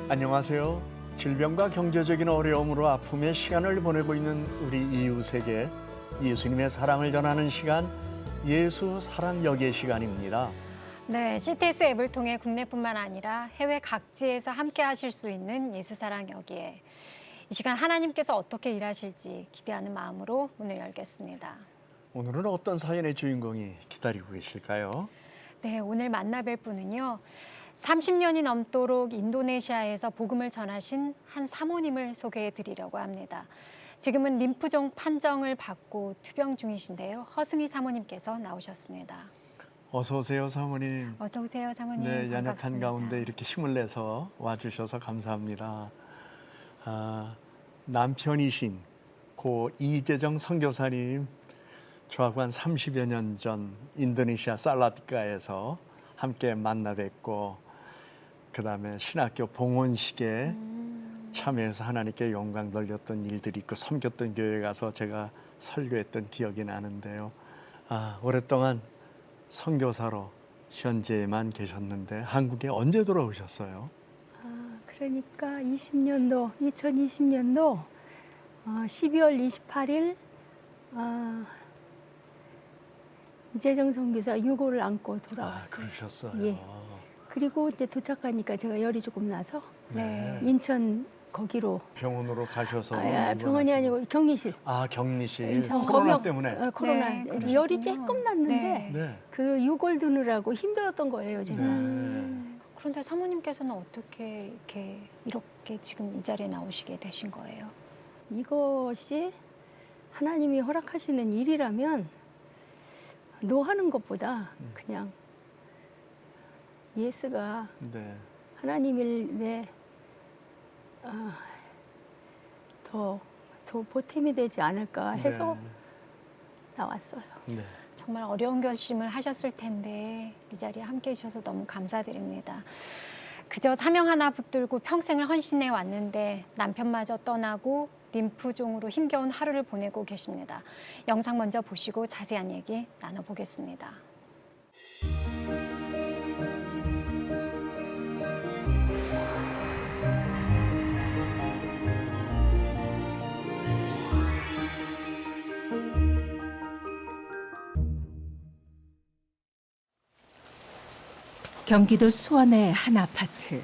안녕하세요. 질병과 경제적인 어려움으로 아픔의 시간을 보내고 있는 우리 이웃에게 예수님의 사랑을 전하는 시간, 예수 사랑 여기의 시간입니다. 네, CTS 앱을 통해 국내뿐만 아니라 해외 각지에서 함께 하실 수 있는 예수 사랑 여기에. 이 시간 하나님께서 어떻게 일하실지 기대하는 마음으로 문을 열겠습니다. 오늘은 어떤 사연의 주인공이 기다리고 계실까요? 네, 오늘 만나뵐 분은요. 30년이 넘도록 인도네시아에서 복음을 전하신 한 사모님을 소개해 드리려고 합니다. 지금은 림프종 판정을 받고 투병 중이신데요. 허승희 사모님께서 나오셨습니다. 어서 오세요, 사모님. 어서 오세요, 사모님. 네, 연약한 반갑습니다. 가운데 이렇게 힘을 내서 와주셔서 감사합니다. 남편이신 고 이재정 선교사님, 저하고 한 30여 년 전 인도네시아 살라티카에서 함께 만나 뵙고 그다음에 신학교 봉헌식에 참여해서 하나님께 영광 돌렸던 일들이 있고 섬겼던 교회 가서 제가 설교했던 기억이 나는데요. 오랫동안 선교사로 현재에만 계셨는데 한국에 언제 돌아오셨어요? 그러니까 2020년도 12월 28일 이재정 선교사 유고를 안고 돌아왔어요. 그러셨어요. 예. 그리고 이제 도착하니까 제가 열이 조금 나서 네. 인천 거기로 병원으로 가셔서 병원이 아니고 격리실. 격리실 인천 코로나 검역, 때문에. 코로나. 네, 그러셨군요. 열이 조금 났는데 네. 네. 그 유골 드느라고 힘들었던 거예요, 제가. 네. 그런데 사모님께서는 어떻게 이렇게 지금 이 자리에 나오시게 되신 거예요? 이것이 하나님이 허락하시는 일이라면 노하는 것보다 그냥 예수가 네. 하나님 일에 더 보탬이 되지 않을까 해서 나왔어요. 네. 정말 어려운 결심을 하셨을 텐데 이 자리에 함께 해주셔서 너무 감사드립니다. 그저 사명 하나 붙들고 평생을 헌신해 왔는데 남편마저 떠나고 림프종으로 힘겨운 하루를 보내고 계십니다. 영상 먼저 보시고 자세한 얘기 나눠보겠습니다. 경기도 수원의 한 아파트.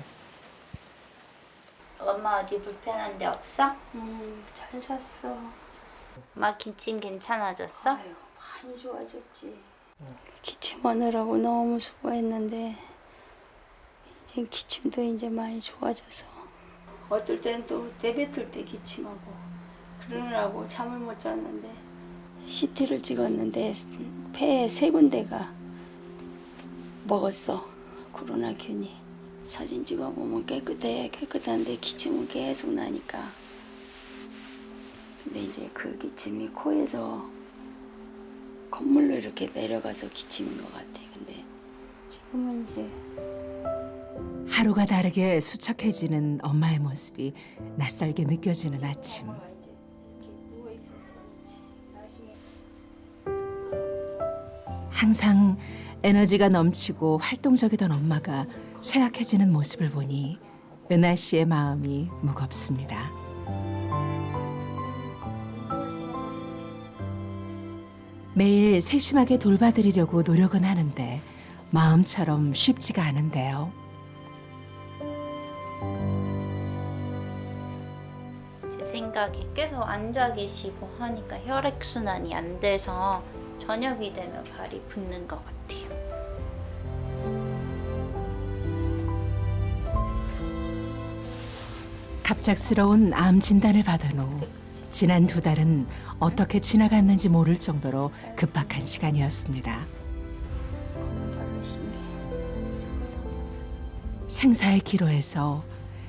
엄마 어디 불편한 데 없어? 잘 잤어. 엄마 기침 괜찮아졌어? 아유, 많이 좋아졌지. 기침하느라고 너무 수고했는데 이제 기침도 이제 많이 좋아져서 어떨 때는 또 내뱉을 때 기침하고 그러느라고 잠을 못 잤는데 CT를 찍었는데 폐에 3군데가 먹었어. 코로나균이. 사진 찍어보면 깨끗한데 기침은 계속 나니까. 근데 이제 그 기침이 코에서 건물로 이렇게 내려가서 기침인 것 같아. 근데 지금은 이제 하루가 다르게 수척해지는 엄마의 모습이 낯설게 느껴지는 아침. 항상 에너지가 넘치고 활동적이던 엄마가 쇠약해지는 모습을 보니 은하 씨의 마음이 무겁습니다. 매일 세심하게 돌봐드리려고 노력은 하는데 마음처럼 쉽지가 않은데요. 제 생각에 계속 앉아 계시고 하니까 혈액순환이 안 돼서 저녁이 되면 발이 붓는 것 같아요. 갑작스러운 암 진단을 받은 후 지난 2달은 어떻게 지나갔는지 모를 정도로 급박한 시간이었습니다. 생사의 기로에서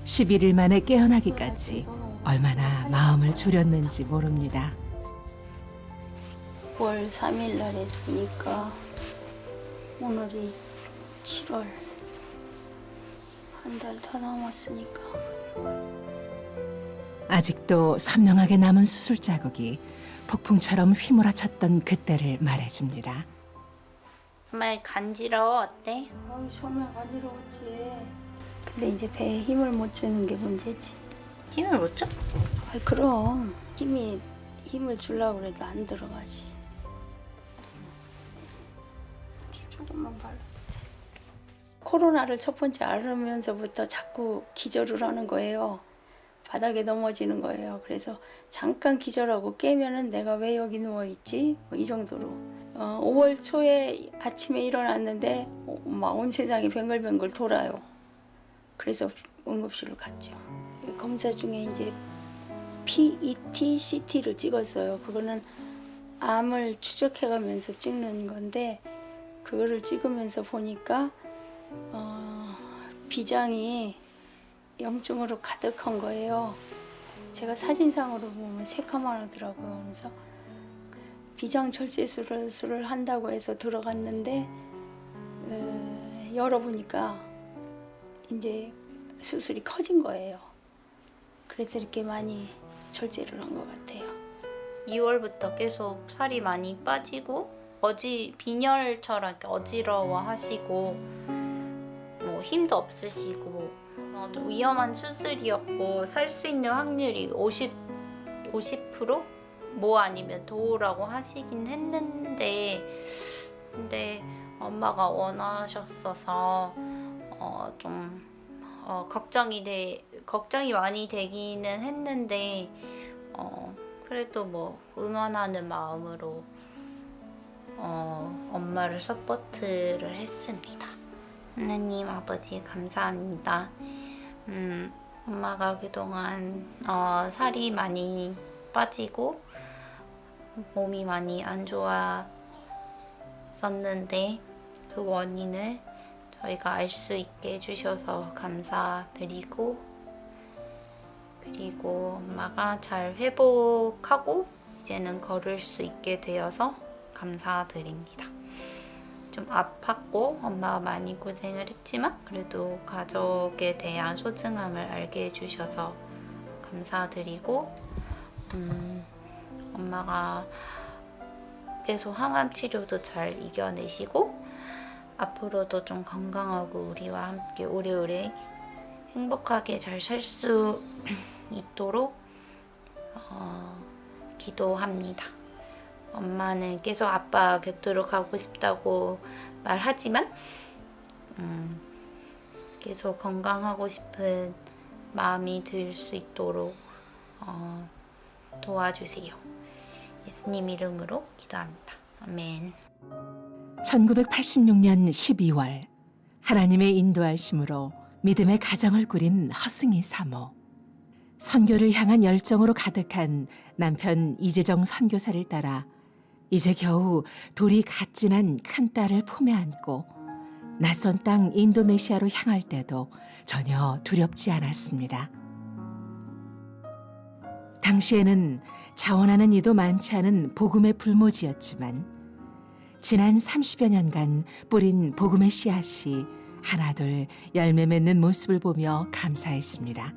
11일 만에 깨어나기까지 얼마나 마음을 졸였는지 모릅니다. 9월 3일 날 했으니까 오늘이 7월 한 달 더 남았으니까 아직도 선명하게 남은 수술 자국이 폭풍처럼 휘몰아쳤던 그때를 말해줍니다. 정말 간지러워 어때? 정말 간지러웠지. 근데 이제 배에 힘을 못 주는 게 문제지. 힘을 못 줘? 아이, 그럼 힘을 주려고 그래도 안 들어가지. 조금만 발라도 돼. 코로나를 첫 번째 앓으면서부터 자꾸 기절을 하는 거예요. 바닥에 넘어지는 거예요. 그래서 잠깐 기절하고 깨면은 내가 왜 여기 누워 있지? 뭐 이 정도로. 5월 초에 아침에 일어났는데 막 온 세상이 뱅글뱅글 돌아요. 그래서 응급실로 갔죠. 검사 중에 이제 PET, CT를 찍었어요. 그거는 암을 추적해가면서 찍는 건데 그거를 찍으면서 보니까 비장이 염증으로 가득한 거예요. 제가 사진상으로 보면 새카만하더라고요. 그래서 비장 철제 수술을 한다고 해서 들어갔는데 열어보니까 이제 수술이 커진 거예요. 그래서 이렇게 많이 절제를 한 것 같아요. 2월부터 계속 살이 많이 빠지고 빈혈처럼 이렇게 어지러워 하시고 뭐 힘도 없으시고 좀 위험한 수술이었고 살 수 있는 확률이 50% 뭐 아니면 도라고 하시긴 했는데 근데 엄마가 원하셨어서 좀 걱정이 많이 되기는 했는데 그래도 뭐 응원하는 마음으로 엄마를 서포트를 했습니다. 하나님 아버지 감사합니다. 엄마가 그동안 살이 많이 빠지고 몸이 많이 안 좋았었는데 그 원인을 저희가 알 수 있게 해주셔서 감사드리고 그리고 엄마가 잘 회복하고 이제는 걸을 수 있게 되어서 감사드립니다. 좀 아팠고 엄마가 많이 고생을 했지만 그래도 가족에 대한 소중함을 알게 해주셔서 감사드리고 엄마가 계속 항암 치료도 잘 이겨내시고 앞으로도 좀 건강하고 우리와 함께 오래오래 행복하게 잘 살 수 있도록 기도합니다. 엄마는 계속 아빠 곁으로 가고 싶다고 말하지만 계속 건강하고 싶은 마음이 들 수 있도록 도와주세요. 예수님 이름으로 기도합니다. 아멘. 1986년 12월 하나님의 인도하심으로 믿음의 가정을 꾸린 허승희 사모. 선교를 향한 열정으로 가득한 남편 이재정 선교사를 따라 이제 겨우 돌이 갓 지난 큰딸을 품에 안고 낯선 땅 인도네시아로 향할 때도 전혀 두렵지 않았습니다. 당시에는 자원하는 이도 많지 않은 복음의 불모지였지만 지난 30여 년간 뿌린 복음의 씨앗이 하나둘 열매 맺는 모습을 보며 감사했습니다.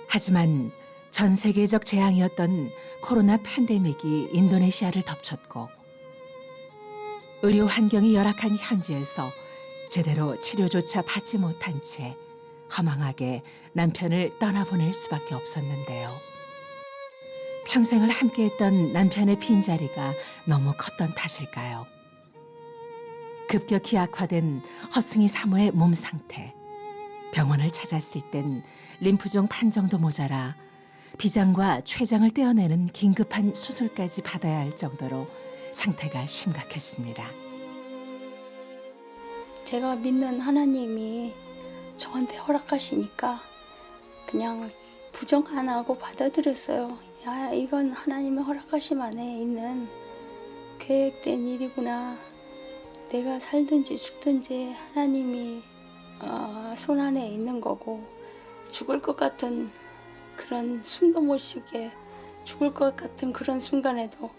하지만 전 세계적 재앙이었던 코로나 팬데믹이 인도네시아를 덮쳤고 의료 환경이 열악한 현지에서 제대로 치료조차 받지 못한 채 허망하게 남편을 떠나보낼 수밖에 없었는데요. 평생을 함께했던 남편의 빈자리가 너무 컸던 탓일까요? 급격히 악화된 허승희 사모의 몸 상태. 병원을 찾았을 땐 림프종 판정도 모자라 비장과 췌장을 떼어내는 긴급한 수술까지 받아야 할 정도로 상태가 심각했습니다. 제가 믿는 하나님이 저한테 허락하시니까 그냥 부정 안 하고 받아들였어요. 야, 이건 하나님의 허락하심 안에 있는 계획된 일이구나. 내가 살든지 죽든지 하나님이 손 안에 있는 거고 죽을 것 같은 그런 숨도 못 쉬게 죽을 것 같은 그런 순간에도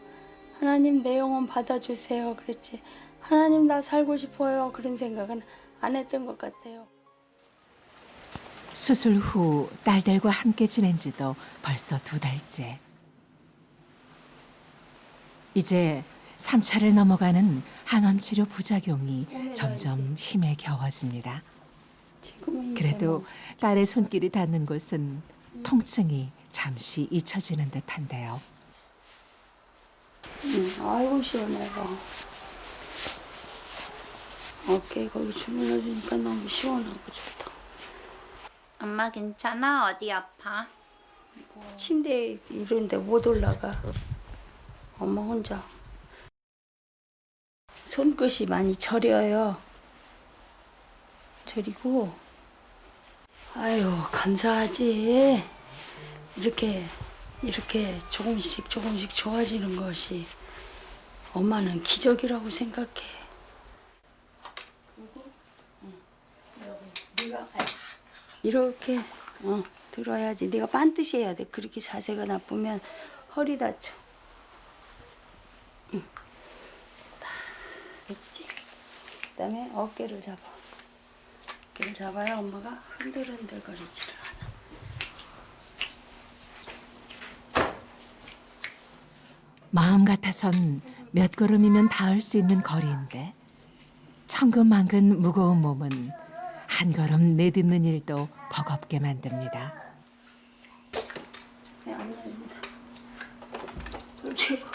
하나님 내 영혼 받아주세요 그랬지 하나님 나 살고 싶어요 그런 생각은 안 했던 것 같아요. 수술 후 딸들과 함께 지낸 지도 벌써 2달째. 이제 3차를 넘어가는 항암 치료 부작용이 점점 힘에 겨워집니다. 지금은 이제 그래도 뭐 딸의 손길이 닿는 곳은 통증이 잠시 잊혀지는 듯한데요. 아이고 시원해라. 어깨 거기 주물러주니까 너무 시원하고 좋다. 엄마 괜찮아? 어디 아파? 침대 이런 데 못 올라가. 엄마 혼자. 손끝이 많이 저려요. 저리고 아유 감사하지. 이렇게 조금씩 좋아지는 것이 엄마는 기적이라고 생각해. 네가 이렇게 들어야지. 네가 반드시 해야 돼. 그렇게 자세가 나쁘면 허리 다쳐. 응. 됐지? 그다음에 어깨를 잡아. 어깨를 잡아야 엄마가 흔들흔들거리지를 않아. 마음 같아선 몇 걸음이면 닿을 수 있는 거리인데 천근만근 무거운 몸은 한 걸음 내딛는 일도 버겁게 만듭니다. 네, 안 열린다. 돌치고.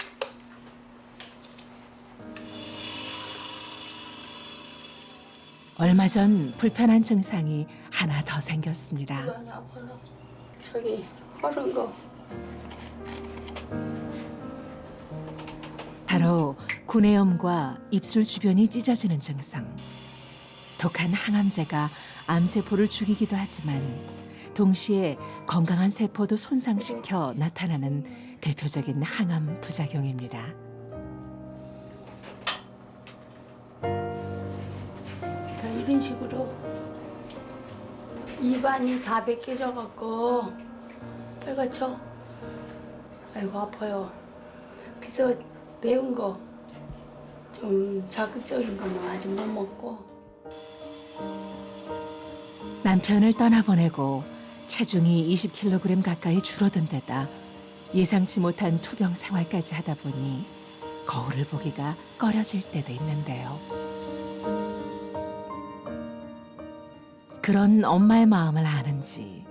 얼마 전 불편한 증상이 하나 더 생겼습니다. 많이 아파서 저기 허른 거. 바로 구내염과 입술 주변이 찢어지는 증상. 독한 항암제가 암세포를 죽이기도 하지만 동시에 건강한 세포도 손상시켜 나타나는 대표적인 항암 부작용입니다. 자, 이런 식으로 입안이 다 벗겨져 갖고 빨갛죠? 아이고 아파요. 그래서 매운 거 좀 자극적인 거는 아직 못 먹고. 남편을 떠나보내고 체중이 20kg 가까이 줄어든 데다 예상치 못한 투병 생활까지 하다 보니 거울을 보기가 꺼려질 때도 있는데요. 그런 엄마의 마음을 아는지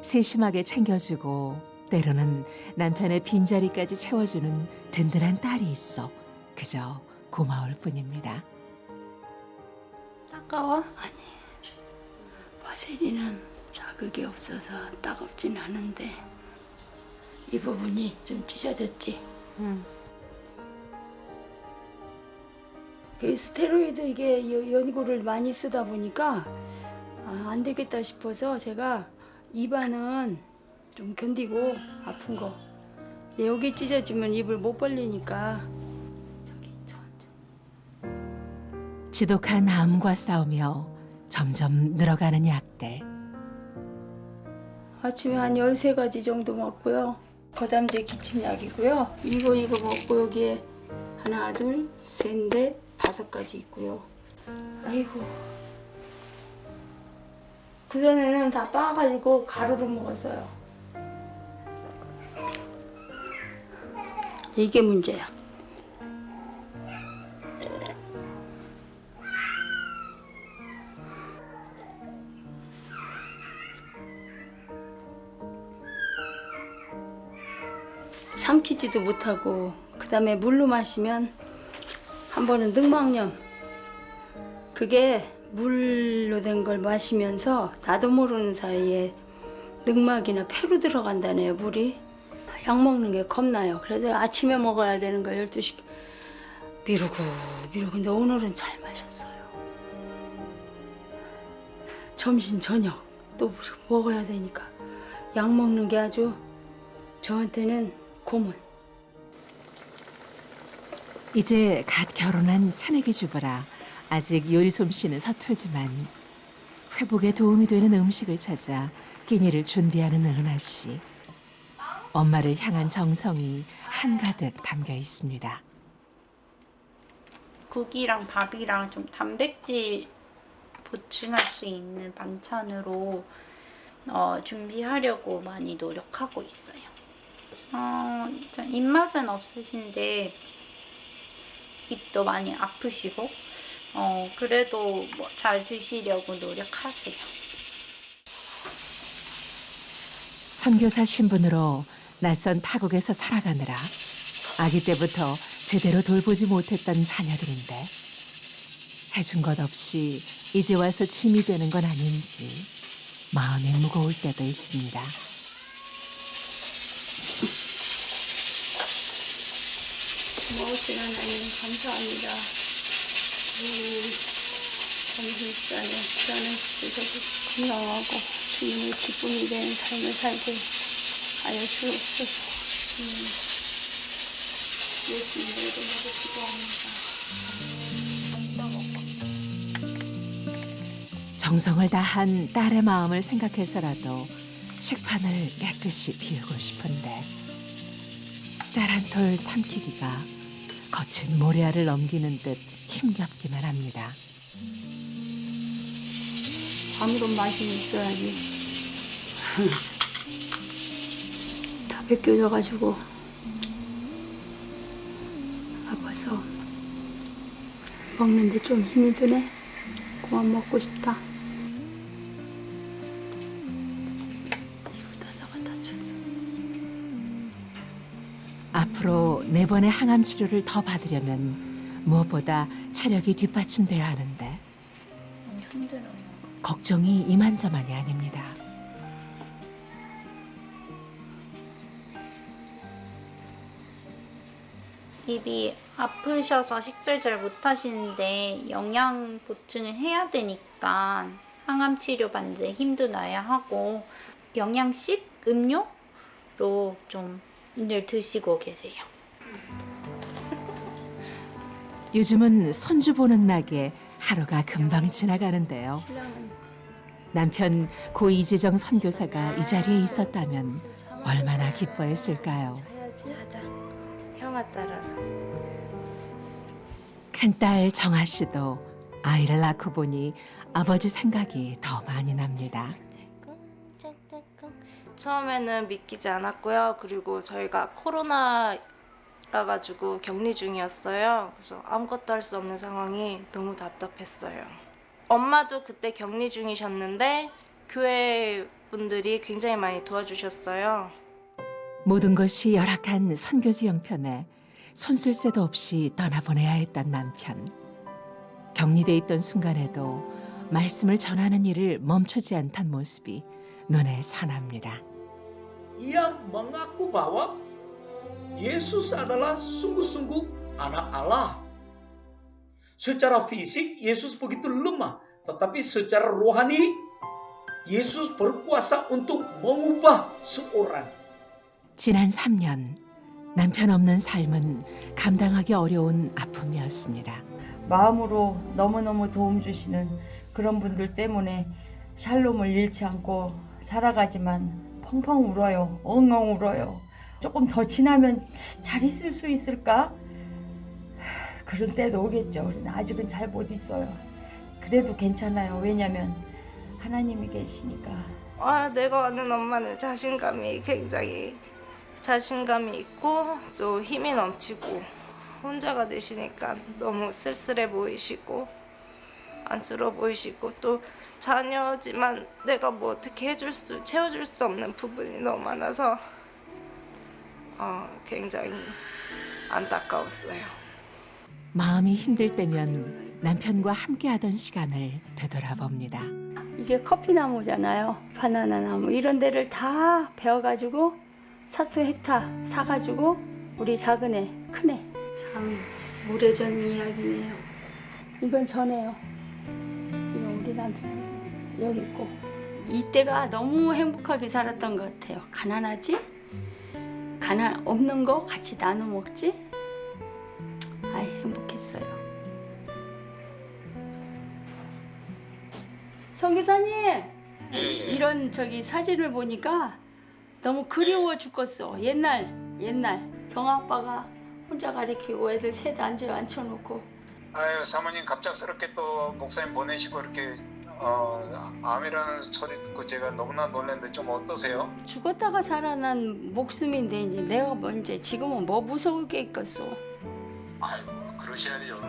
세심하게 챙겨주고 때로는 남편의 빈자리까지 채워주는 든든한 딸이 있어 그저 고마울 뿐입니다. 따가워? 아니 바세린은 자극이 없어서 따갑진 않은데 이 부분이 좀 찢어졌지. 응. 그 스테로이드 이게 연고를 많이 쓰다 보니까 안 되겠다 싶어서 제가 입안은 좀 견디고 아픈 거. 여기 찢어지면 입을 못 벌리니까 저기 천천히. 지독한 암과 싸우며 점점 늘어가는 약들. 아침에 한 13가지 정도 먹고요. 거담제 기침약이고요. 이거 먹고 여기에 하나, 둘, 셋, 넷, 5가지 있고요. 아이고. 그전에는 다 빻아가지고 가루로 먹었어요. 이게 문제야. 삼키지도 못하고 그다음에 물로 마시면 한 번은 늑막염. 그게 물로 된 걸 마시면서 나도 모르는 사이에 늑막이나 폐로 들어간다네요, 물이. 약 먹는 게 겁나요. 그래서 아침에 먹어야 되는 걸 12시 미루고 근데 오늘은 잘 마셨어요. 점심 저녁 또 먹어야 되니까 약 먹는 게 아주 저한테는 고문. 이제 갓 결혼한 새내기 주부라 아직 요리 솜씨는 서툴지만 회복에 도움이 되는 음식을 찾아 끼니를 준비하는 은하 씨. 엄마를 향한 정성이 한가득 담겨 있습니다. 국이랑 밥이랑 좀 단백질 보충할 수 있는 반찬으로 준비하려고 많이 노력하고 있어요. 좀 입맛은 없으신데 입도 많이 아프시고 그래도 뭐 잘 드시려고 노력하세요. 선교사 신분으로 낯선 타국에서 살아가느라 아기 때부터 제대로 돌보지 못했던 자녀들인데 해준 것 없이 이제 와서 짐이 되는 건 아닌지 마음이 무거울 때도 있습니다. 고마우신 하나님 감사합니다. 점심시간에 귀한을 주셔서 건강하고 주님의 기쁨이 되는 삶을 살게 하여 주옵소서. 예수님의 이름으로 기도합니다. 정성을 다한 딸의 마음을 생각해서라도 식판을 깨끗이 비우고 싶은데 쌀 한 톨 삼키기가 거친 모래알을 넘기는 듯 힘겹기만 합니다. 아무런 맛이 있어야지. 다 벗겨져가지고 아파서 먹는데 좀 힘이 드네. 그만 먹고 싶다. 이거 다다가 다쳤어. 앞으로 4번의 항암 치료를 더 받으려면 무엇보다 체력이 뒷받침돼야 하는데 너무 힘들어요. 걱정이 이만저만이 아닙니다. 입이 아프셔서 식사를 잘 못하시는데 영양 보충을 해야 되니까 항암 치료 받는데 힘도 나야 하고 영양식 음료로 좀 늘 드시고 계세요. 요즘은 손주 보는 낙에 하루가 금방 지나가는데요. 남편 고 이재정 선교사가 이 자리에 있었다면 얼마나 기뻐했을까요? 자자, 형아 따라서. 큰딸 정아 씨도 아이를 낳고 보니 아버지 생각이 더 많이 납니다. 처음에는 믿기지 않았고요. 그리고 저희가 코로나라 가지고 격리 중이었어요. 그래서 아무것도 할 수 없는 상황이 너무 답답했어요. 엄마도 그때 격리 중이셨는데 교회 분들이 굉장히 많이 도와주셨어요. 모든 것이 열악한 선교지 형편에 손쓸 새도 없이 떠나보내야 했던 남편. 격리돼 있던 순간에도 말씀을 전하는 일을 멈추지 않던 모습이 눈에 선합니다. Ia mengaku bahwa Yesus adalah sungguh-sungguh anak Allah. Secara fisik Yesus begitu lemah, tetapi secara rohani Yesus berkuasa untuk mengubah seorang. 지난 3년 남편 없는 삶은 감당하기 어려운 아픔이었습니다. 마음으로 너무너무 도움 주시는 그런 분들 때문에 샬롬을 잃지 않고 살아가지만 펑펑 울어요. 엉엉 울어요. 조금 더 지나면 잘 있을 수 있을까? 그런 때도 오겠죠. 우리는 아직은 잘 못 있어요. 그래도 괜찮아요. 왜냐면 하나님이 계시니까. 내가 아는 엄마는 굉장히 자신감이 있고 또 힘이 넘치고 혼자가 되시니까 너무 쓸쓸해 보이시고 안쓰러워 보이시고 또 자녀지만 내가 뭐 어떻게 채워줄 수 없는 부분이 너무 많아서 굉장히 안타까웠어요. 마음이 힘들 때면 남편과 함께하던 시간을 되돌아봅니다. 이게 커피나무잖아요. 바나나 나무 이런 데를 다 베어가지고 사투 헥타 사가지고 우리 작은 애, 큰 애. 참 오래전 이야기네요. 이건 전에요. 이건 우리 남편 여기 있고. 이때가 너무 행복하게 살았던 것 같아요. 가난하지? 가난 없는 거 같이 나눠 먹지? 아이 행복했어요. 선교사님, 이런 사진을 보니까 너무 그리워 죽겠어. 옛날 경아 아빠가 혼자 가르치고 애들 셋 앉혀놓고. 아유 사모님 갑작스럽게 또 목사님 보내시고 이렇게 암이라는 소리 듣고 제가 너무나 놀랐는데 좀 어떠세요? 죽었다가 살아난 목숨인데 이제 내가 뭐 이제 지금은 뭐 무서울 게 있겠어. 아유 그러셔야죠.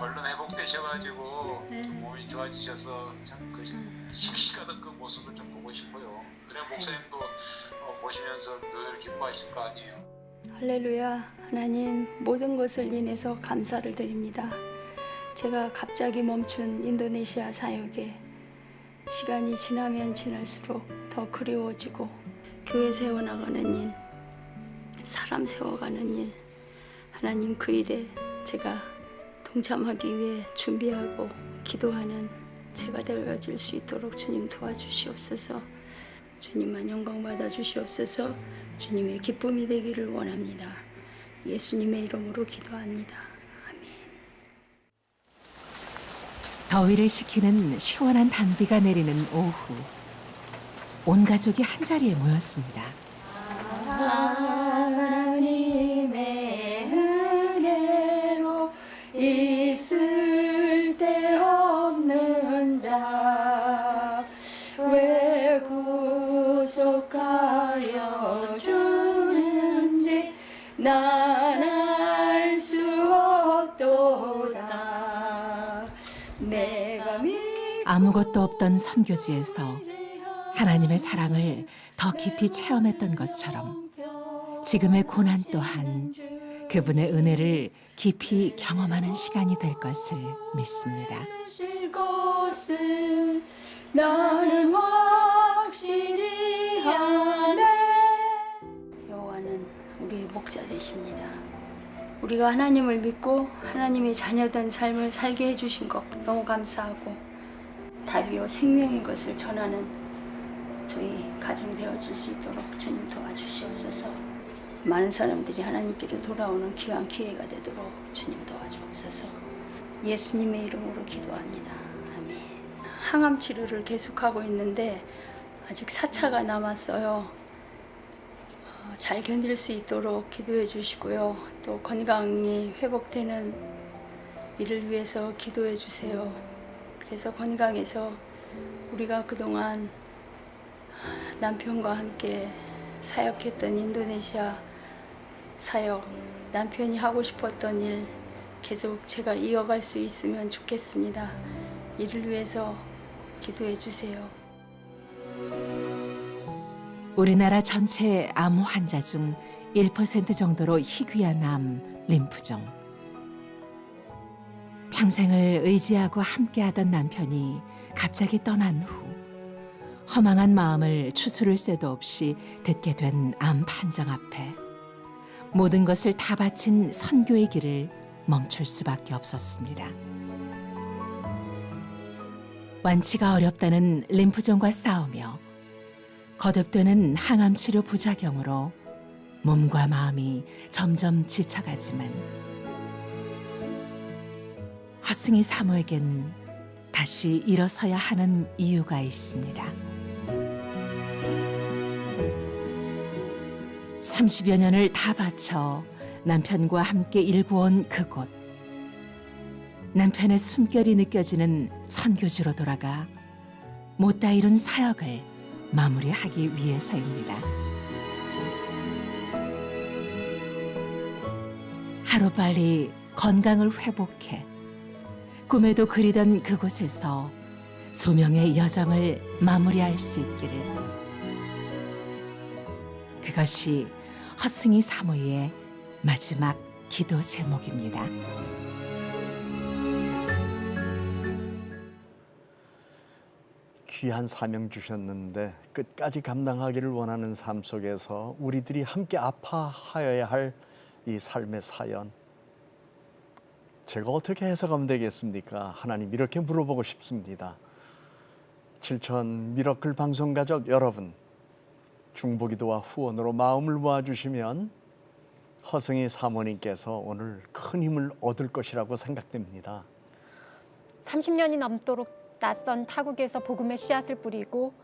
얼른 회복되셔가지고 좀 몸이 좋아지셔서 참그 씩씩하던 그 모습을 좀 보고 싶어요. 그래 목사님도 보시면서 늘 기뻐하실 거 아니에요. 할렐루야. 하나님, 모든 것을 인해서 감사를 드립니다. 제가 갑자기 멈춘 인도네시아 사역에 시간이 지나면 지날수록 더 그리워지고 교회 세워나가는 일, 사람 세워가는 일, 하나님 그 일에 제가 동참하기 위해 준비하고 기도하는 제가 되어질 수 있도록 주님 도와주시옵소서. 주님만 영광 받아 주시옵소서. 주님의 기쁨이 되기를 원합니다. 예수님의 이름으로 기도합니다. 아멘. 더위를 식히는 시원한 단비가 내리는 오후, 온 가족이 한자리에 모였습니다. 하나님의 은혜로 있을 데 없는 자 왜 구속하여 주는지 난 알 수 없도다. 내가 아무것도 없던 선교지에서 하나님의 사랑을 더 깊이 체험했던 것처럼 지금의 고난 또한 그분의 은혜를 깊이 경험하는 시간이 될 것을 믿습니다. 주실 것을 나는 확실히 아네. 여호와는 우리의 목자 되십니다. 우리가 하나님을 믿고 하나님의 자녀된 삶을 살게 해주신 것 너무 감사하고 답이요 생명인 것을 전하는 저희 가정 되어질 수 있도록 주님 도와주시옵소서. 많은 사람들이 하나님께로 돌아오는 귀한 기회가 되도록 주님 도와주옵소서. 예수님의 이름으로 기도합니다. 아멘. 항암 치료를 계속하고 있는데 아직 4차가 남았어요. 잘 견딜 수 있도록 기도해 주시고요. 또 건강이 회복되는 일을 위해서 기도해 주세요. 그래서 건강해서 우리가 그동안 남편과 함께 사역했던 인도네시아 사역, 남편이 하고 싶었던 일 계속 제가 이어갈 수 있으면 좋겠습니다. 이를 위해서 기도해 주세요. 우리나라 전체 암 환자 중 1% 정도로 희귀한 암, 림프종. 평생을 의지하고 함께하던 남편이 갑자기 떠난 후 허망한 마음을 추스를 새도 없이 듣게 된 암 판정 앞에 모든 것을 다 바친 선교의 길을 멈출 수밖에 없었습니다. 완치가 어렵다는 림프종과 싸우며 거듭되는 항암 치료 부작용으로 몸과 마음이 점점 지쳐가지만 허승희 사모에겐 다시 일어서야 하는 이유가 있습니다. 30여 년을 다 바쳐 남편과 함께 일구어온 그곳. 남편의 숨결이 느껴지는 선교지로 돌아가 못다 이룬 사역을 마무리하기 위해서입니다. 하루빨리 건강을 회복해 꿈에도 그리던 그곳에서 소명의 여정을 마무리할 수 있기를. 그것이 허승희 사모의 마지막 기도 제목입니다. 귀한 사명 주셨는데 끝까지 감당하기를 원하는 삶 속에서 우리들이 함께 아파하여야 할 이 삶의 사연, 제가 어떻게 해석하면 되겠습니까? 하나님, 이렇게 물어보고 싶습니다. 7천 미러클 방송 가족 여러분, 중보기도와 후원으로 마음을 모아주시면 허승희 사모님께서 오늘 큰 힘을 얻을 것이라고 생각됩니다. 30년이 넘도록 낯선 타국에서 복음의 씨앗을 뿌리고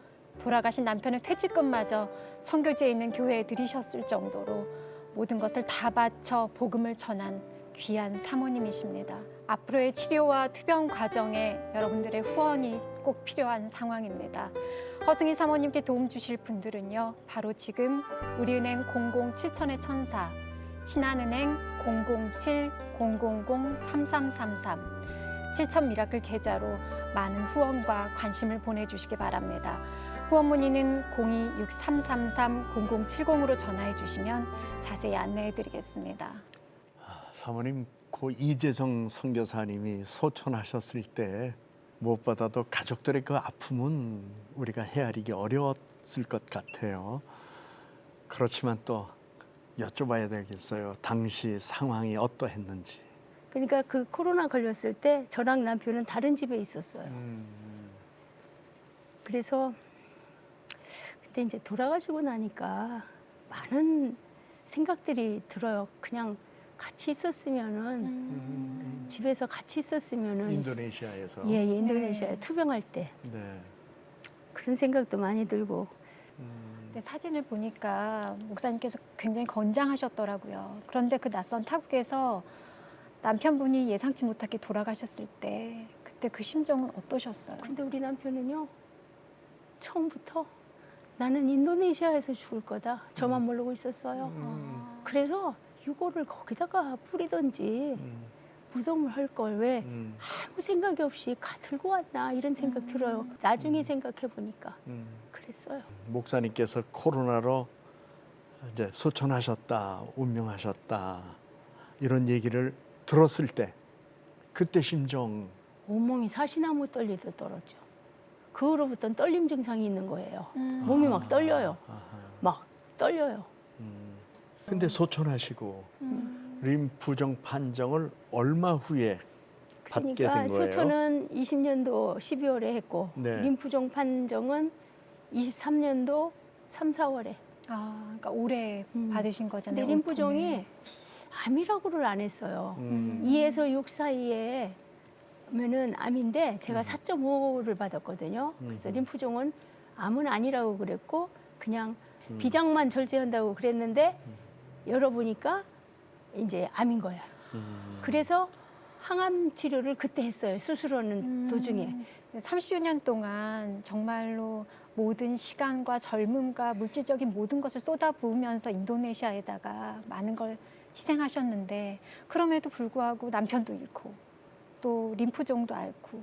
돌아가신 남편의 퇴직금마저 선교지에 있는 교회에 들이셨을 정도로 모든 것을 다 바쳐 복음을 전한 귀한 사모님이십니다. 앞으로의 치료와 투병 과정에 여러분들의 후원이 꼭 필요한 상황입니다. 허승희 사모님께 도움 주실 분들은요, 바로 지금 우리은행 00-7000-1004, 신한은행 007-000-3333 7천 미라클 계좌로 많은 후원과 관심을 보내주시기 바랍니다. 후원 문의는 02-6333-0070으로 전화해 주시면 자세히 안내해 드리겠습니다. 사모님, 고 이재정 선교사님이 소천하셨을 때 무엇보다도 가족들의 그 아픔은 우리가 헤아리기 어려웠을 것 같아요. 그렇지만 또 여쭤봐야 되겠어요. 당시 상황이 어떠했는지. 그러니까 그 코로나 걸렸을 때 저랑 남편은 다른 집에 있었어요. 그래서 그때 이제 돌아가시고 나니까 많은 생각들이 들어요. 그냥 같이 있었으면은 집에서 같이 있었으면은 인도네시아에서. 예, 인도네시아에 투병할 때 네. 그런 생각도 많이 들고 근데 사진을 보니까 목사님께서 굉장히 건장하셨더라고요. 그런데 그 낯선 타국에서 남편분이 예상치 못하게 돌아가셨을 때 그때 그 심정은 어떠셨어요? 근데 우리 남편은요 처음부터 나는 인도네시아에서 죽을 거다 저만 모르고 있었어요. 그래서 유골을 거기다가 뿌리든지 무덤을 할 걸 왜 아무 생각이 없이 들고 왔나 이런 생각 들어요. 나중에 생각해 보니까 그랬어요. 목사님께서 코로나로 이제 소천하셨다, 운명하셨다 이런 얘기를 들었을 때 그때 심정. 온몸이 사시나무 떨리듯 떨었죠. 그 후로부터는 떨림 증상이 있는 거예요. 몸이 막 떨려요. 막 떨려요. 근데 소천하시고 림프종 판정을 얼마 후에 받게 그러니까 된 거예요? 소천은 20년도 12월에 했고 네. 림프종 판정은 23년도 3, 4월에. 그러니까 올해 받으신 거잖아요. 근데 림프종이 암이라고를 안 했어요. 2에서 6 사이에 면은 암인데 제가 4.5를 받았거든요. 그래서 림프종은 암은 아니라고 그랬고 그냥 비장만 절제한다고 그랬는데 열어보니까 이제 암인 거야. 그래서 항암 치료를 그때 했어요. 수술하는 도중에. 30여 년 동안 정말로 모든 시간과 젊음과 물질적인 모든 것을 쏟아부으면서 인도네시아에다가 많은 걸 희생하셨는데 그럼에도 불구하고 남편도 잃고 또 림프종도 앓고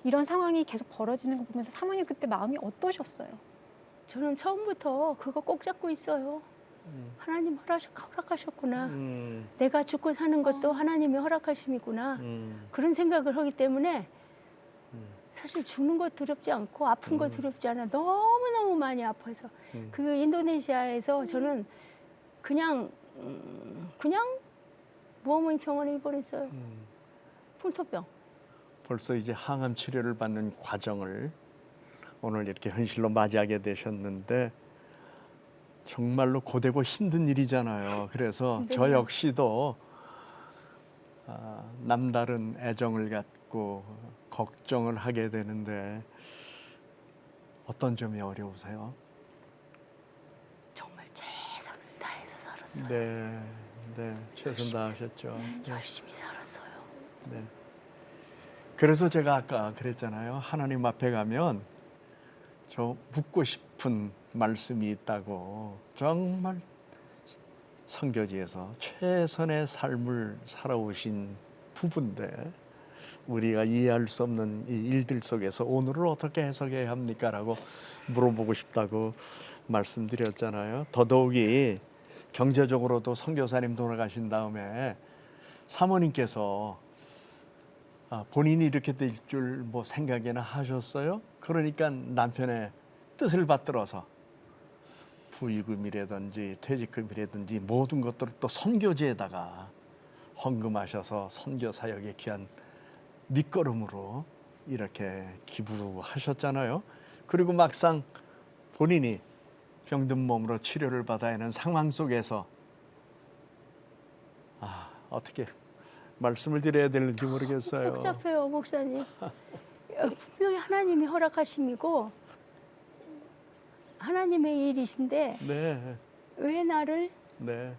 이런 상황이 계속 벌어지는 거 보면서 사모님 그때 마음이 어떠셨어요? 저는 처음부터 그거 꼭 잡고 있어요. 하나님 허락하셨구나. 내가 죽고 사는 것도 하나님의 허락하심이구나. 그런 생각을 하기 때문에 사실 죽는 거 두렵지 않고 아픈 거 두렵지 않아. 너무너무 많이 아파서. 그 인도네시아에서 저는 그냥 모험의 병원에 입원했어요. 풍토병. 벌써 이제 항암 치료를 받는 과정을 오늘 이렇게 현실로 맞이하게 되셨는데 정말로 고되고 힘든 일이잖아요. 그래서 저 역시도 남다른 애정을 갖고 걱정을 하게 되는데 어떤 점이 어려우세요? 정말 최선을 다해서 살았어요. 네, 네, 최선 다하셨죠. 열심히 살았어요. 네. 그래서 제가 아까 그랬잖아요. 하나님 앞에 가면 저 묻고 싶은 말씀이 있다고. 정말 선교지에서 최선의 삶을 살아오신 부부인데 우리가 이해할 수 없는 이 일들 속에서 오늘을 어떻게 해석해야 합니까? 라고 물어보고 싶다고 말씀드렸잖아요. 더더욱이 경제적으로도 선교사님 돌아가신 다음에 사모님께서 본인이 이렇게 될 줄 뭐 생각이나 하셨어요? 그러니까 남편의 뜻을 받들어서 부의금이라든지 퇴직금이라든지 모든 것들을 또 선교지에다가 헌금하셔서 선교 사역의 귀한 밑거름으로 이렇게 기부하셨잖아요. 그리고 막상 본인이 병든 몸으로 치료를 받아야 하는 상황 속에서 어떻게 말씀을 드려야 되는지 모르겠어요. 복잡해요, 목사님. 분명히 하나님이 허락하심이고 하나님의 일이신데 네, 왜 나를 네,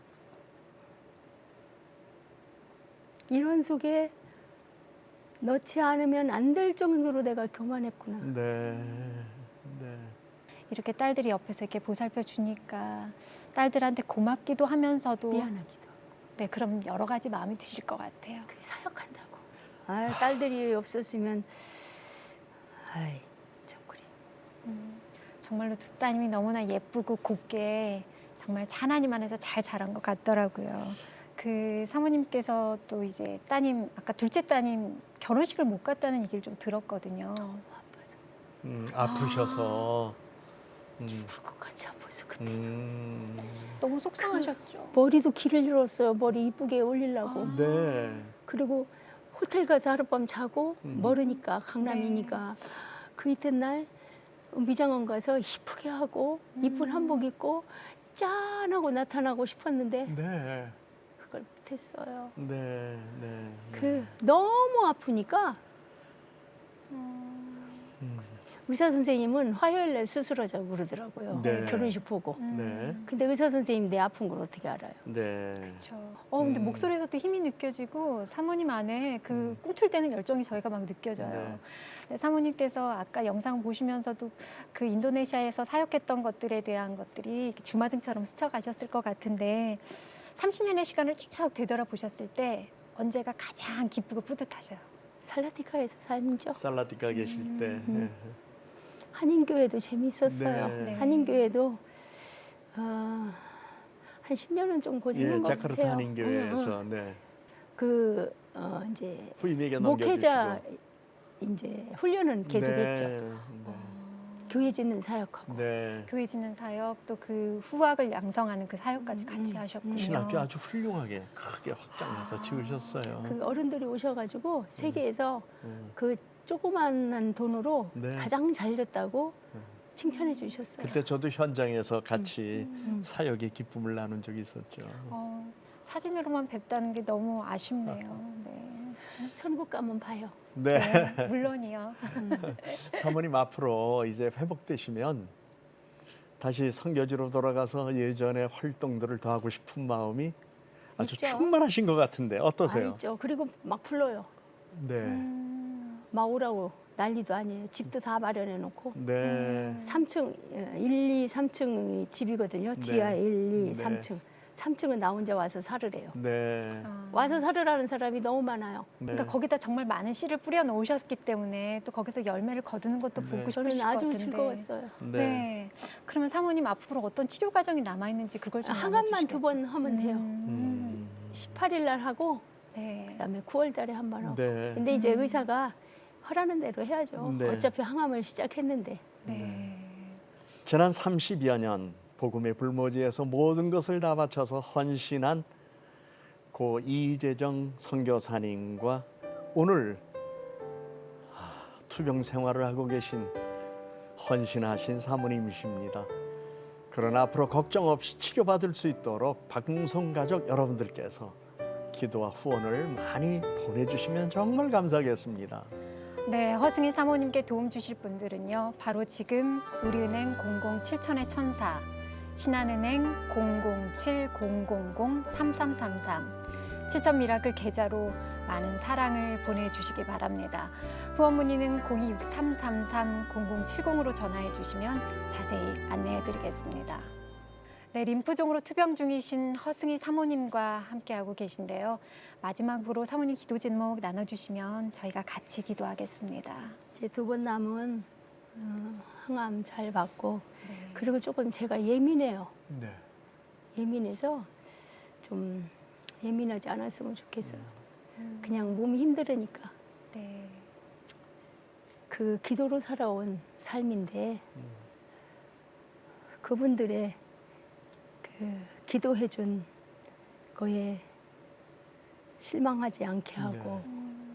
이런 속에 넣지 않으면 안 될 정도로 내가 교만했구나. 네, 네. 이렇게 딸들이 옆에서 이렇게 보살펴 주니까 딸들한테 고맙기도 하면서도 미안하기도. 네, 그럼 여러 가지 마음이 드실 것 같아요. 그래, 사역한다고. 아, 딸들이 없었으면 아이 참 그래. 정말로 두 따님이 너무나 예쁘고 곱게 정말 하나님 안에서 잘 자란 것 같더라고요. 그 사모님께서 또 이제 따님, 아까 둘째 따님 결혼식을 못 갔다는 얘기를 좀 들었거든요. 아파서 아프셔서. 죽을 것 같이 아파서 그때. 너무 속상하셨죠. 머리도 길을 잃었어요. 머리 이쁘게 올리려고. 네. 그리고 호텔 가서 하룻밤 자고 멀으니까 네. 강남이니까 그 이튿날 미장원 가서 이쁘게 하고 이쁜 한복 입고 짠하고 나타나고 싶었는데 네. 그걸 못했어요. 네. 네. 그 너무 아프니까 의사 선생님은 화요일 날 수술하자고 그러더라고요. 네. 결혼식 보고. 네. 근데 의사 선생님 내 아픈 걸 어떻게 알아요? 네. 그렇죠. 근데 목소리에서도 힘이 느껴지고 사모님 안에 그 꿈틀대는 열정이 저희가 막 느껴져요. 네. 네, 사모님께서 아까 영상 보시면서도 그 인도네시아에서 사역했던 것들에 대한 것들이 주마등처럼 스쳐가셨을 것 같은데 30년의 시간을 쭉 되돌아보셨을 때 언제가 가장 기쁘고 뿌듯하셔요? 살라티카에서 살죠. 살라티카 계실 때. 네. 한인교회도 재미있었어요. 네. 한인교회도 한 10년은 좀 고생한 것 자카르타 같아요. 한인교회에서 네. 이제 후임에게 목회자 넘겨주시고. 이제 훈련은 계속했죠. 네. 교회 짓는 사역하고. 네. 교회 짓는 사역 또 그 후학을 양성하는 그 사역까지 같이 하셨군요. 신학교 아주 훌륭하게 크게 확장해서 지으셨어요. 그 어른들이 오셔가지고 세계에서 음. 그 조그만한 돈으로 네. 가장 잘 됐다고 칭찬해 주셨어요. 그때 저도 현장에서 같이 사역의 기쁨을 나눈 적이 있었죠. 사진으로만 뵙다는 게 너무 아쉽네요. 네. 천국 가면 봐요. 네. 네, 물론이요. 사모님 앞으로 이제 회복되시면 다시 선교지로 돌아가서 예전의 활동들을 더 하고 싶은 마음이 아주 있죠. 충만하신 것 같은데 어떠세요? 있죠. 그리고 막 불러요. 네. 막 오라고 난리도 아니에요. 집도 다 마련해 놓고. 네. 3층, 1, 2, 3층이 집이거든요. 네. 지하 1, 2, 네. 3층. 3층은 나 혼자 와서 살으래요. 네. 와서 살으라는 사람이 너무 많아요. 네. 그러니까 거기다 정말 많은 씨를 뿌려 놓으셨기 때문에 또 거기서 열매를 거두는 것도 네. 보고 저는 싶으실 것 아주 같은데. 즐거웠어요. 네. 네. 그러면 사모님 앞으로 어떤 치료 과정이 남아 있는지 그걸 좀 항암만 2번 하면 돼요. 18일 날 하고 네. 그다음에 9월 달에 한 번 하고. 네. 근데 이제 의사가 하라는 대로 해야죠. 네. 어차피 항암을 시작했는데. 네. 지난 30여 년 복음의 불모지에서 모든 것을 다 바쳐서 헌신한 고 이재정 선교사님과 오늘 투병 생활을 하고 계신 헌신하신 사모님이십니다. 그러나 앞으로 걱정 없이 치료받을 수 있도록 박웅성 가족 여러분들께서 기도와 후원을 많이 보내주시면 정말 감사하겠습니다. 네, 허승희 사모님께 도움 주실 분들은요. 바로 지금 우리은행 007천의 신한은행 007-000-3333 7천 미라클 계좌로 많은 사랑을 보내주시기 바랍니다. 후원 문의는 026333-0070으로 전화해 주시면 자세히 안내해 드리겠습니다. 네, 림프종으로 투병 중이신 허승희 사모님과 함께하고 계신데요. 마지막으로 사모님 기도 제목 나눠주시면 저희가 같이 기도하겠습니다. 제 2번 남은 항암 잘 받고 네. 그리고 조금 제가 예민해요. 네. 예민해서 좀 예민하지 않았으면 좋겠어요. 그냥 몸이 힘들으니까 네. 그 기도로 살아온 삶인데 그분들의 그 기도해준 거에 실망하지 않게 하고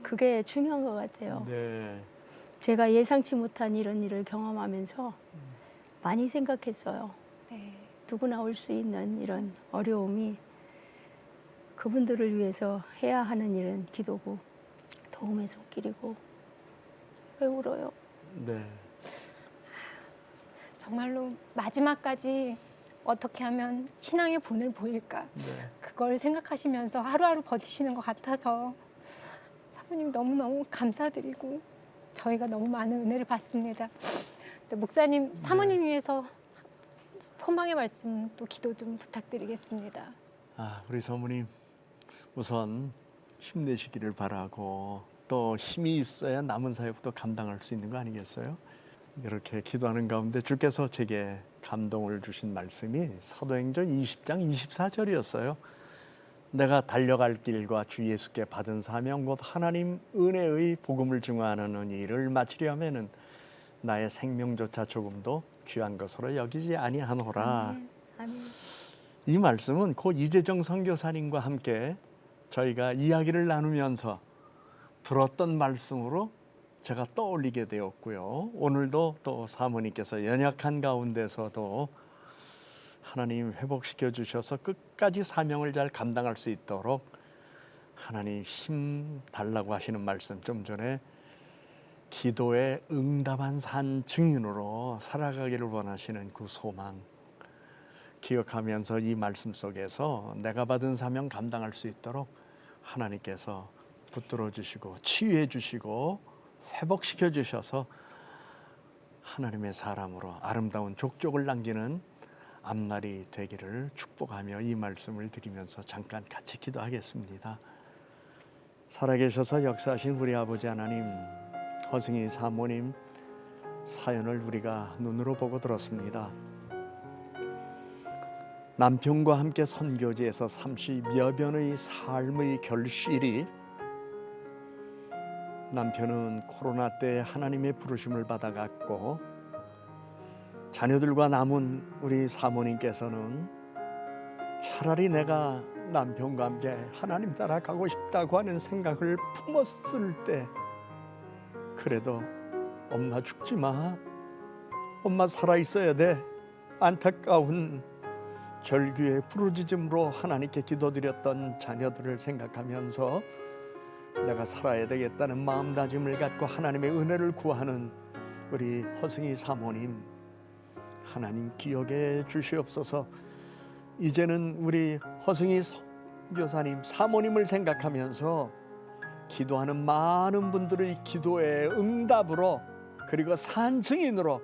그게 중요한 것 같아요. 네. 제가 예상치 못한 이런 일을 경험하면서 많이 생각했어요. 네. 누구나 올 수 있는 이런 어려움이 그분들을 위해서 해야 하는 일은 기도고 도움의 손길이고 왜 울어요? 네. 정말로 마지막까지 어떻게 하면 신앙의 본을 보일까? 네. 그걸 생각하시면서 하루하루 버티시는 것 같아서 사모님 너무너무 감사드리고 저희가 너무 많은 은혜를 받습니다. 또 목사님, 사모님 위해서 소망의 말씀 또 기도 좀 부탁드리겠습니다. 우리 사모님 우선 힘내시기를 바라고 또 힘이 있어야 남은 사역도 감당할 수 있는 거 아니겠어요? 이렇게 기도하는 가운데 주께서 제게 감동을 주신 말씀이 사도행전 20장 24절이었어요. 내가 달려갈 길과 주 예수께 받은 사명 곧 하나님 은혜의 복음을 증거하는 일을 마치려면은 나의 생명조차 조금도 귀한 것으로 여기지 아니하노라. 아멘. 이 말씀은 고 이재정 선교사님과 함께 저희가 이야기를 나누면서 들었던 말씀으로 제가 떠올리게 되었고요. 오늘도 또 사모님께서 연약한 가운데서도 하나님 회복시켜 주셔서 끝까지 사명을 잘 감당할 수 있도록 하나님 힘 달라고 하시는 말씀, 좀 전에 기도에 응답한 산 증인으로 살아가기를 원하시는 그 소망 기억하면서 이 말씀 속에서 내가 받은 사명 감당할 수 있도록 하나님께서 붙들어 주시고 치유해 주시고 회복시켜 주셔서 하나님의 사람으로 아름다운 족적을 남기는 앞날이 되기를 축복하며 이 말씀을 드리면서 잠깐 같이 기도하겠습니다. 살아계셔서 역사하신 우리 아버지 하나님, 허승희 사모님 사연을 우리가 눈으로 보고 들었습니다. 남편과 함께 선교지에서 30여 년의 삶의 결실이 남편은 코로나 때 하나님의 부르심을 받아갔고 자녀들과 남은 우리 사모님께서는 차라리 내가 남편과 함께 하나님 따라가고 싶다고 하는 생각을 품었을 때 그래도 엄마 죽지 마, 엄마 살아있어야 돼, 안타까운 절규의 부르짖음으로 하나님께 기도드렸던 자녀들을 생각하면서 내가 살아야 되겠다는 마음다짐을 갖고 하나님의 은혜를 구하는 우리 허승희 사모님, 하나님 기억해 주시옵소서. 이제는 우리 허승희 선교사님 사모님을 생각하면서 기도하는 많은 분들의 기도의 응답으로 그리고 산 증인으로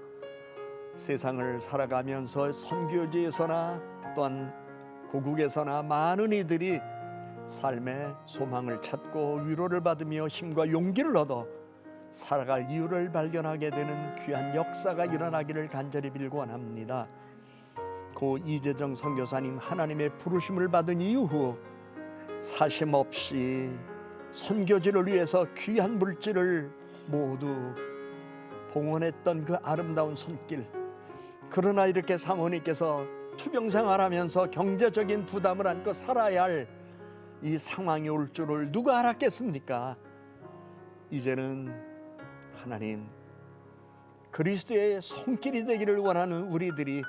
세상을 살아가면서 선교지에서나 또한 고국에서나 많은 이들이 삶의 소망을 찾고 위로를 받으며 힘과 용기를 얻어 살아갈 이유를 발견하게 되는 귀한 역사가 일어나기를 간절히 빌고 원합니다. 고 이재정 선교사님 하나님의 부르심을 받은 이후 사심 없이 선교지를 위해서 귀한 물질을 모두 봉헌했던 그 아름다운 손길, 그러나 이렇게 사모님께서 투병생활하면서 경제적인 부담을 안고 살아야 할 이 상황이 올 줄을 누가 알았겠습니까? 이제는 하나님 그리스도의 손길이 되기를 원하는 우리들이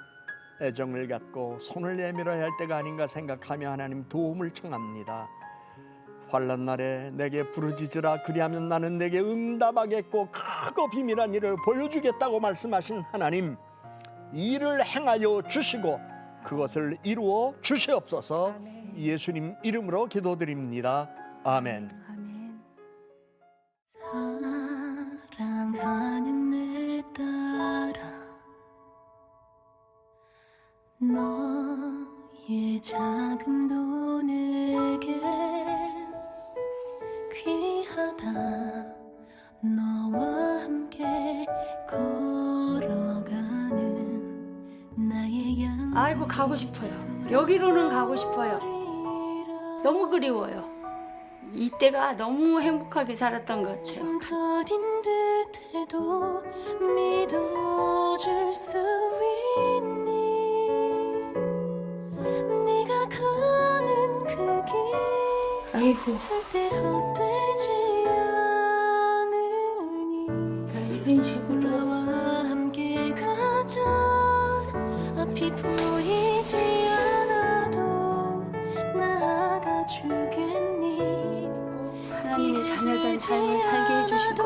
애정을 갖고 손을 내밀어야 할 때가 아닌가 생각하며 하나님 도움을 청합니다. 환난 날에 내게 부르짖으라 그리하면 나는 내게 응답하겠고 크고 비밀한 일을 보여주겠다고 말씀하신 하나님, 이를 행하여 주시고 그것을 이루어 주시옵소서. 아멘. 예수님 이름으로 기도드립니다. 아멘. 아멘. 사랑하는 내 딸아, 너의 자금도 내게 귀하다. 너와 함께 걸어가는 나의 양. 아이고 가고 싶어요. 여기로는 가고 싶어요. 너무 그리워요. 이때가 너무 행복하게 살았던 것 같아요. 힘들인 듯해도 믿어줄 수 있니? 네가 가는 그 길 아이고 절대 헛되지 않으니. 이런 식으로 나와 함께 가자. 앞이 보이지 않아도 나아가 주겠니? 하나님의 자녀된 삶을 살게 해주시고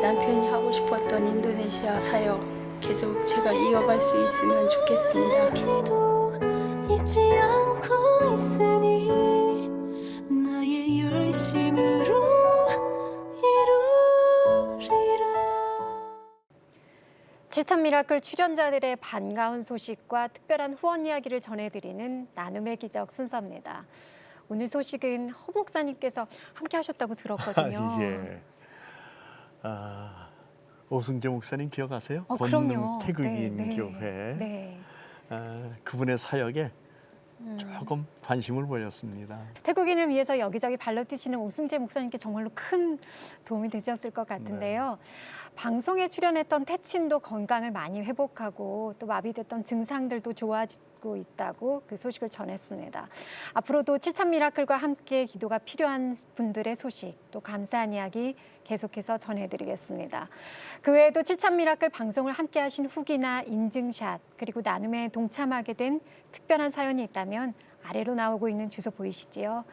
남편이 하고 싶었던 인도네시아 사역 계속 제가 이어갈 수 있으면 좋겠습니다. 기도 잊지 않고 있으니 나의 열심으로 이루리라. 7천 미라클 출연자들의 반가운 소식과 특별한 후원 이야기를 전해드리는 나눔의 기적 순서입니다. 오늘 소식은 허 목사님께서 함께 하셨다고 들었거든요. 예. 오승재 목사님 기억하세요? 그럼요. 권능 태극인 네, 네. 교회. 네. 그분의 사역에 조금 관심을 보였습니다. 태국인을 위해서 여기저기 발로 뛰시는 오승재 목사님께 정말로 큰 도움이 되셨을 것 같은데요. 방송에 출연했던 태친도 건강을 많이 회복하고 또 마비됐던 증상들도 좋아지고 있다고 그 소식을 전했습니다. 앞으로도 7천 미라클과 함께 기도가 필요한 분들의 소식 또 감사한 이야기 계속해서 전해드리겠습니다. 그 외에도 7천 미라클 방송을 함께 하신 후기나 인증샷 그리고 나눔에 동참하게 된 특별한 사연이 있다면 아래로 나오고 있는 주소 보이시지요?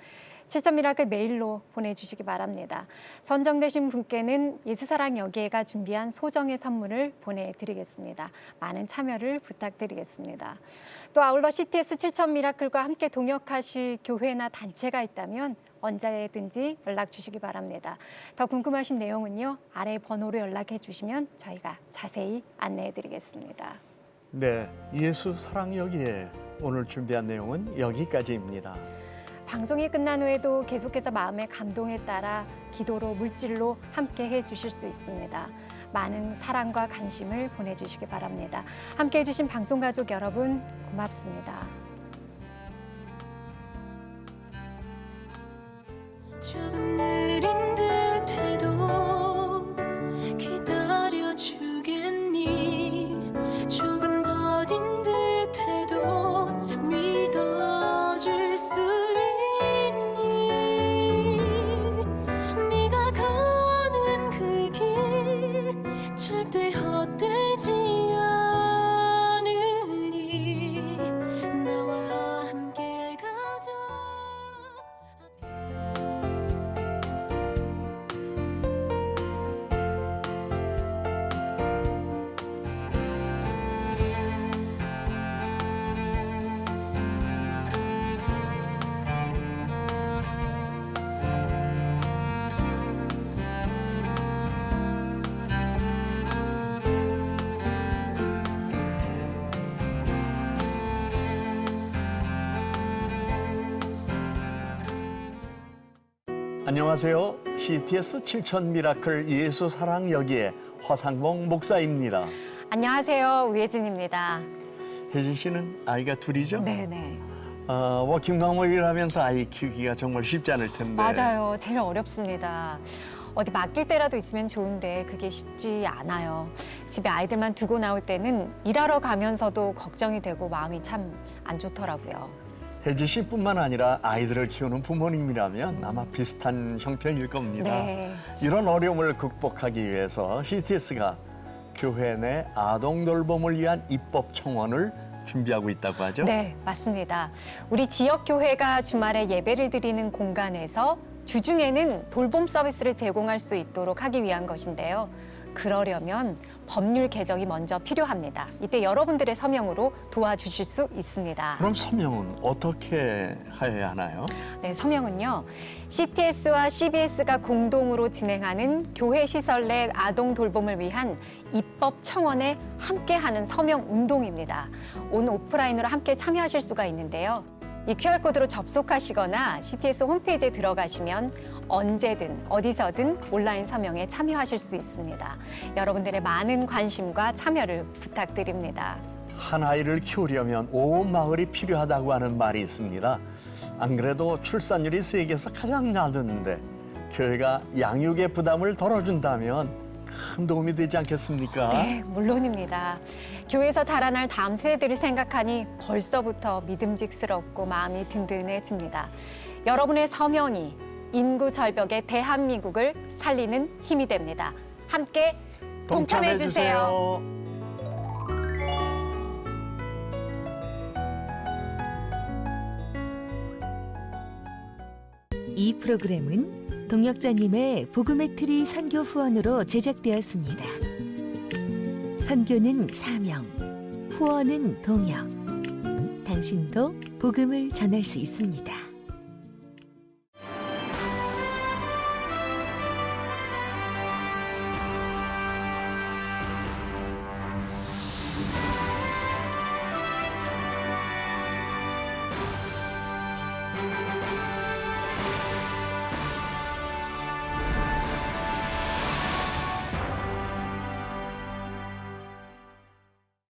7천 미라클 메일로 보내주시기 바랍니다. 선정되신 분께는 예수사랑 여기에가 준비한 소정의 선물을 보내드리겠습니다. 많은 참여를 부탁드리겠습니다. 또 아울러 CTS 7천 미라클과 함께 동역하실 교회나 단체가 있다면 언제든지 연락 주시기 바랍니다. 더 궁금하신 내용은요, 아래 번호로 연락해 주시면 저희가 자세히 안내해 드리겠습니다. 네, 예수 사랑 여기에 오늘 준비한 내용은 여기까지입니다. 방송이 끝난 후에도 계속해서 마음의 감동에 따라 기도로 물질로 함께 해주실 수 있습니다. 많은 사랑과 관심을 보내주시기 바랍니다. 함께 해주신 방송가족 여러분 고맙습니다. 조금 느린 듯해도 기다려주겠니 조금 더딘 듯해도 믿어줄 수 있니 네가 가는 그 길 절대 헛되지 않으니 나와 함께 가자. 안녕하세요. CTS 7천 미라클 예수 사랑 여기에 허상봉 목사입니다. 안녕하세요. 우혜진입니다. 혜진 씨는 아이가 둘이죠? 네네. 워킹맘을 일하면서 아이 키우기가 정말 쉽지 않을 텐데. 맞아요. 제일 어렵습니다. 어디 맡길 때라도 있으면 좋은데 그게 쉽지 않아요. 집에 아이들만 두고 나올 때는 일하러 가면서도 걱정이 되고 마음이 참 안 좋더라고요. 혜진 씨뿐만 아니라 아이들을 키우는 부모님이라면 아마 비슷한 형편일 겁니다. 네. 이런 어려움을 극복하기 위해서 CTS가 교회 내 아동 돌봄을 위한 입법 청원을 준비하고 있다고 하죠? 네, 맞습니다. 우리 지역 교회가 주말에 예배를 드리는 공간에서 주중에는 돌봄 서비스를 제공할 수 있도록 하기 위한 것인데요. 그러려면 법률 개정이 먼저 필요합니다. 이때 여러분들의 서명으로 도와주실 수 있습니다. 그럼 서명은 어떻게 해야 하나요? 네, 서명은요. CTS와 CBS가 공동으로 진행하는 교회 시설 내 아동 돌봄을 위한 입법 청원에 함께하는 서명 운동입니다. 온 오프라인으로 함께 참여하실 수가 있는데요. 이 QR코드로 접속하시거나 CTS 홈페이지에 들어가시면 언제든 어디서든 온라인 서명에 참여하실 수 있습니다. 여러분들의 많은 관심과 참여를 부탁드립니다. 한 아이를 키우려면 온 마을이 필요하다고 하는 말이 있습니다. 안 그래도 출산율이 세계에서 가장 낮은데 교회가 양육의 부담을 덜어준다면 큰 도움이 되지 않겠습니까? 네, 물론입니다. 교회에서 자라날 다음 세대들을 생각하니 벌써부터 믿음직스럽고 마음이 든든해집니다. 여러분의 서명이 인구 절벽의 대한민국을 살리는 힘이 됩니다. 함께 동참해 주세요. 이 프로그램은 동역자님의 복음의 트리 선교 후원으로 제작되었습니다. 선교는 사명, 후원은 동역. 당신도 복음을 전할 수 있습니다.